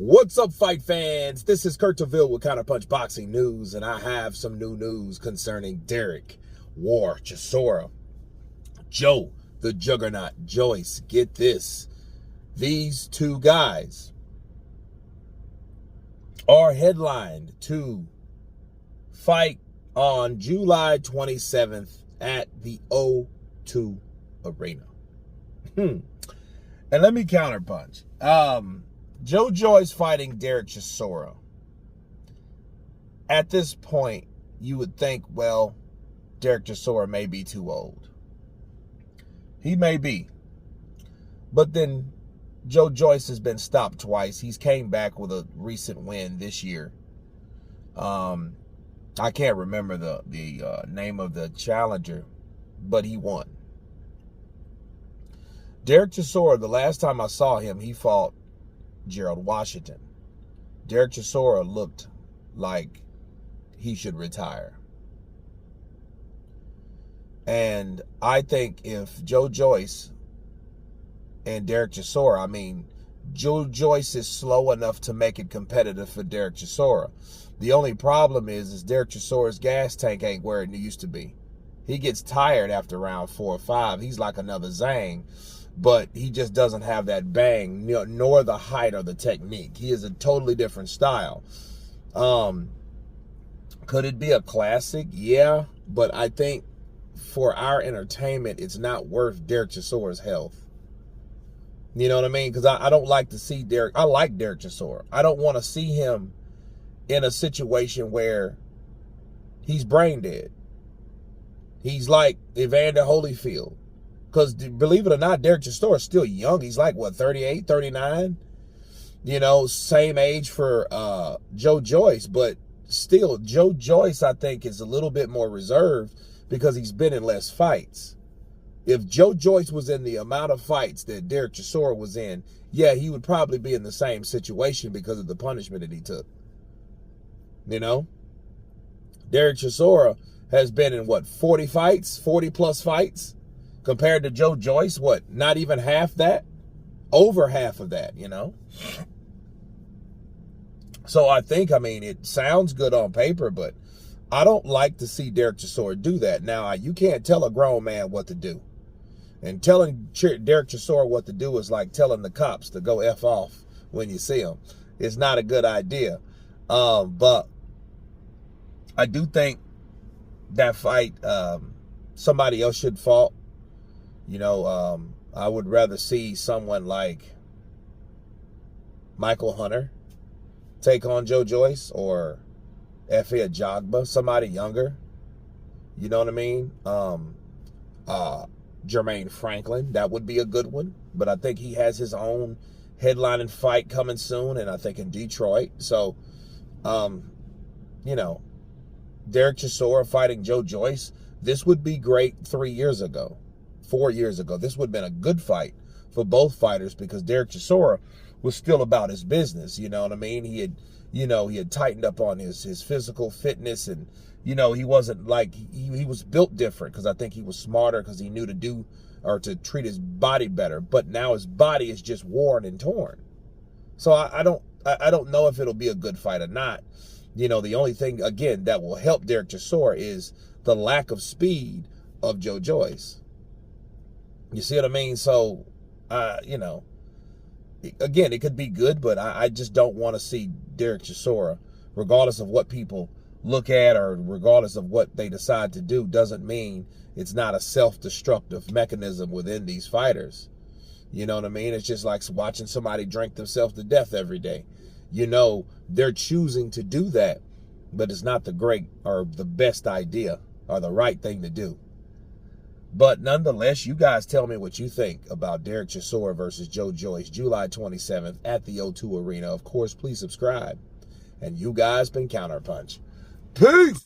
What's up, fight fans? This is Kurt DeVille with Counterpunch Boxing News, and I have some new news concerning Derek War Chisora. Joe, the Juggernaut, Joyce. Get this. These two guys are headlined to fight on July 27th at the O2 Arena. And let me counterpunch. Joe Joyce fighting Derek Chisora. At this point, you would think, well, Derek Chisora may be too old. He may be. But then Joe Joyce has been stopped twice. He's came back with a recent win this year. I can't remember the name of the challenger, but he won. Derek Chisora, the last time I saw him, he fought Gerald Washington. Derek Chisora looked like he should retire. And I think if Joe Joyce and Derek Chisora, Joe Joyce is slow enough to make it competitive for Derek Chisora. The only problem is Derek Chisora's gas tank ain't where it used to be. He gets tired after round 4 or 5. He's like another Zhang, but he just doesn't have that bang, nor the height or the technique. He is a totally different style. Could it be a classic? Yeah, but I think for our entertainment, it's not worth Derek Chisora's health. You know what I mean? Because I don't like to see Derek. I like Derek Chisora. I don't want to see him in a situation where he's brain dead. He's like Evander Holyfield. Because believe it or not, Derek Chisora is still young. He's like, what, 38, 39? You know, same age for Joe Joyce. But still, Joe Joyce, I think, is a little bit more reserved because he's been in less fights. If Joe Joyce was in the amount of fights that Derek Chisora was in, yeah, he would probably be in the same situation because of the punishment that he took. You know? Derek Chisora has been in, what, 40 fights? 40-plus fights? Compared to Joe Joyce, what, not even half that? Over half of that, you know? So I think, it sounds good on paper, but I don't like to see Derek Chisora do that. Now, you can't tell a grown man what to do. And telling Derek Chisora what to do is like telling the cops to go F off when you see them. It's not a good idea. But I do think that fight, somebody else should fight. You know, I would rather see someone like Michael Hunter take on Joe Joyce, or Efe Ajagba, somebody younger. You know what I mean? Jermaine Franklin, that would be a good one. But I think he has his own headlining fight coming soon, and I think in Detroit. So, you know, Derek Chisora fighting Joe Joyce, this would be great 3 years ago. 4 years ago. This would have been a good fight for both fighters because Derek Chisora was still about his business. You know what I mean? He had tightened up on his physical fitness, and, you know, he wasn't like, he was built different because I think he was smarter because he knew to treat his body better. But now his body is just worn and torn. So I don't know if it'll be a good fight or not. You know, the only thing, again, that will help Derek Chisora is the lack of speed of Joe Joyce. You see what I mean? So, you know, again, it could be good, but I just don't want to see Derek Chisora, regardless of what people look at or regardless of what they decide to do, doesn't mean it's not a self-destructive mechanism within these fighters. You know what I mean? It's just like watching somebody drink themselves to death every day. You know, they're choosing to do that, but it's not the great or the best idea or the right thing to do. But nonetheless, you guys tell me what you think about Derek Chisora versus Joe Joyce, July 27th at the O2 Arena. Of course, please subscribe. And you guys been Counterpunch. Peace!